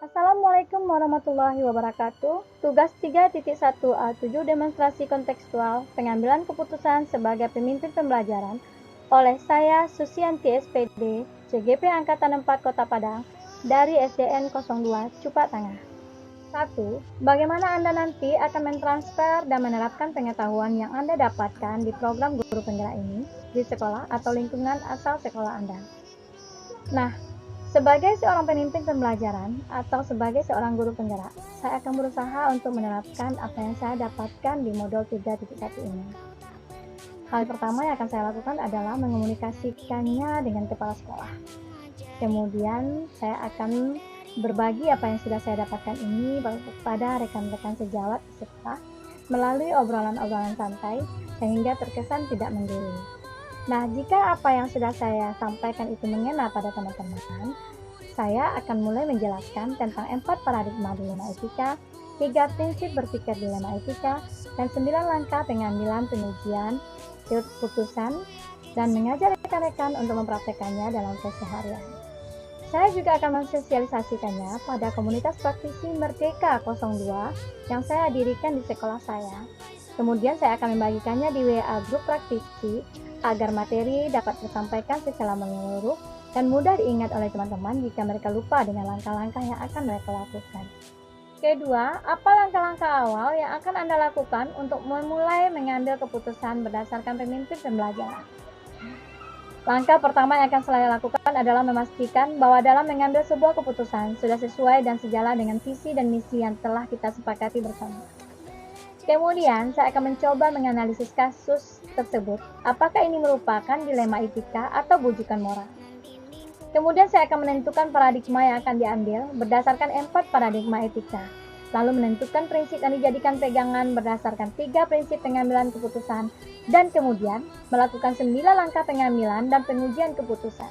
Assalamualaikum warahmatullahi wabarakatuh. Tugas 3.1A7 demonstrasi kontekstual pengambilan keputusan sebagai pemimpin pembelajaran oleh saya Susianti SPD, CGP Angkatan 4 Kota Padang dari SDN 02 Cupak Tengah. 1. Bagaimana Anda nanti akan mentransfer dan menerapkan pengetahuan yang Anda dapatkan di program guru penggerak ini di sekolah atau lingkungan asal sekolah Anda? Nah, sebagai seorang pemimpin pembelajaran atau sebagai seorang guru penggerak, saya akan berusaha untuk menerapkan apa yang saya dapatkan di modul 3.1 ini. Hal pertama yang akan saya lakukan adalah mengomunikasikannya dengan kepala sekolah. Kemudian saya akan berbagi apa yang sudah saya dapatkan ini kepada rekan-rekan sejawat di sekolah melalui obrolan-obrolan santai sehingga terkesan tidak menggurui. Nah, jika apa yang sudah saya sampaikan itu mengena pada teman-teman, saya akan mulai menjelaskan tentang 4 paradigma dilema etika, 3 prinsip berpikir dilema etika, dan 9 langkah pengambilan pengujian keputusan, dan mengajak rekan-rekan untuk mempraktekannya dalam keseharian. Saya juga akan mensosialisasikannya pada komunitas praktisi Merdeka 02 yang saya dirikan di sekolah saya. Kemudian saya akan membagikannya di WA grup praktisi agar materi dapat tersampaikan secara menyeluruh dan mudah diingat oleh teman-teman jika mereka lupa dengan langkah-langkah yang akan mereka lakukan. Kedua, apa langkah-langkah awal yang akan Anda lakukan untuk memulai mengambil keputusan berdasarkan pemimpin pembelajaran? Langkah pertama yang akan saya lakukan adalah memastikan bahwa dalam mengambil sebuah keputusan sudah sesuai dan sejalan dengan visi dan misi yang telah kita sepakati bersama. Kemudian, saya akan mencoba menganalisis kasus tersebut, apakah ini merupakan dilema etika atau bujukan moral. Kemudian saya akan menentukan paradigma yang akan diambil berdasarkan 4 paradigma etika, lalu menentukan prinsip yang dijadikan pegangan berdasarkan 3 prinsip pengambilan keputusan, dan kemudian melakukan 9 langkah pengambilan dan pengujian keputusan.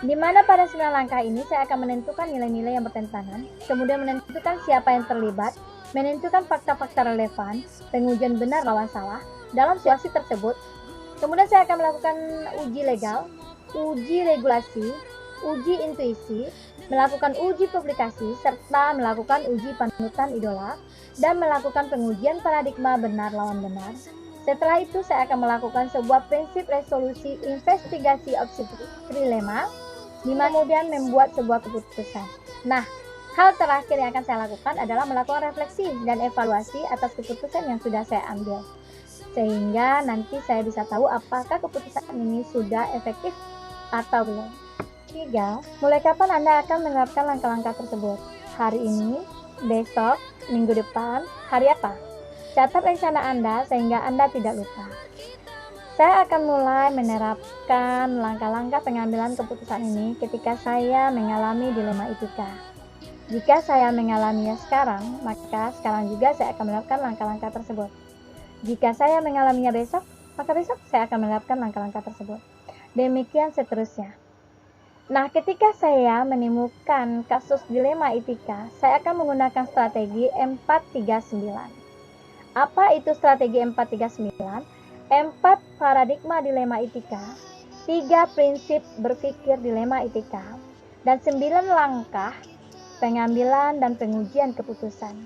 Di mana pada 9 langkah ini saya akan menentukan nilai-nilai yang bertentangan, kemudian menentukan siapa yang terlibat, menentukan fakta-fakta relevan, pengujian benar lawan salah dalam situasi tersebut. Kemudian saya akan melakukan uji legal, uji regulasi, uji intuisi, melakukan uji publikasi, serta melakukan uji panutan idola, dan melakukan pengujian paradigma benar lawan benar. Setelah itu saya akan melakukan sebuah prinsip resolusi investigasi opsi trilema, kemudian membuat sebuah keputusan. Nah, hal terakhir yang akan saya lakukan adalah melakukan refleksi dan evaluasi atas keputusan yang sudah saya ambil. Sehingga nanti saya bisa tahu apakah keputusan ini sudah efektif atau belum. 3. Mulai kapan Anda akan menerapkan langkah-langkah tersebut? Hari ini, besok, minggu depan, hari apa? Catat rencana Anda sehingga Anda tidak lupa. Saya akan mulai menerapkan langkah-langkah pengambilan keputusan ini ketika saya mengalami dilema etika. Jika saya mengalaminya sekarang, maka sekarang juga saya akan menerapkan langkah-langkah tersebut. Jika saya mengalaminya besok, maka besok saya akan menerapkan langkah-langkah tersebut. Demikian seterusnya. Nah, ketika saya menemukan kasus dilema etika, saya akan menggunakan strategi 439. Apa itu strategi 439? 4 paradigma dilema etika, 3 prinsip berpikir dilema etika, dan 9 langkah pengambilan dan pengujian keputusan.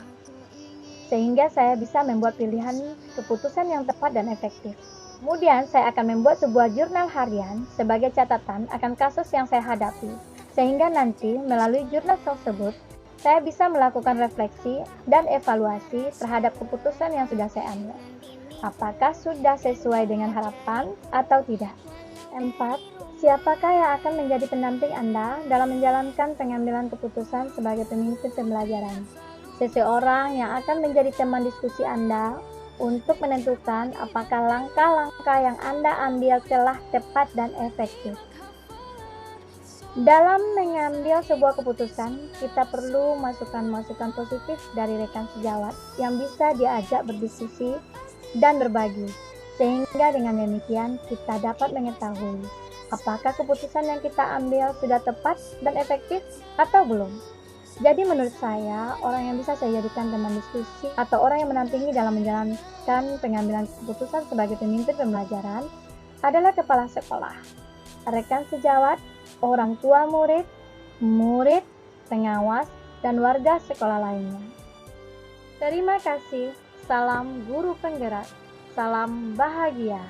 Sehingga saya bisa membuat pilihan keputusan yang tepat dan efektif. Kemudian saya akan membuat sebuah jurnal harian sebagai catatan akan kasus yang saya hadapi. Sehingga nanti melalui jurnal tersebut, saya bisa melakukan refleksi dan evaluasi terhadap keputusan yang sudah saya ambil. Apakah sudah sesuai dengan harapan atau tidak? 4. Siapakah yang akan menjadi pendamping Anda dalam menjalankan pengambilan keputusan sebagai pemimpin pembelajaran? Seseorang yang akan menjadi teman diskusi Anda untuk menentukan apakah langkah-langkah yang Anda ambil telah tepat dan efektif. Dalam mengambil sebuah keputusan, kita perlu masukan-masukan positif dari rekan sejawat yang bisa diajak berdiskusi dan berbagi, sehingga dengan demikian kita dapat mengetahui apakah keputusan yang kita ambil sudah tepat dan efektif atau belum. Jadi menurut saya, orang yang bisa saya jadikan teman diskusi atau orang yang menampingi dalam menjalankan pengambilan keputusan sebagai pemimpin pembelajaran adalah kepala sekolah, rekan sejawat, orang tua murid, pengawas, dan warga sekolah lainnya. Terima kasih. Salam guru penggerak. Salam bahagia.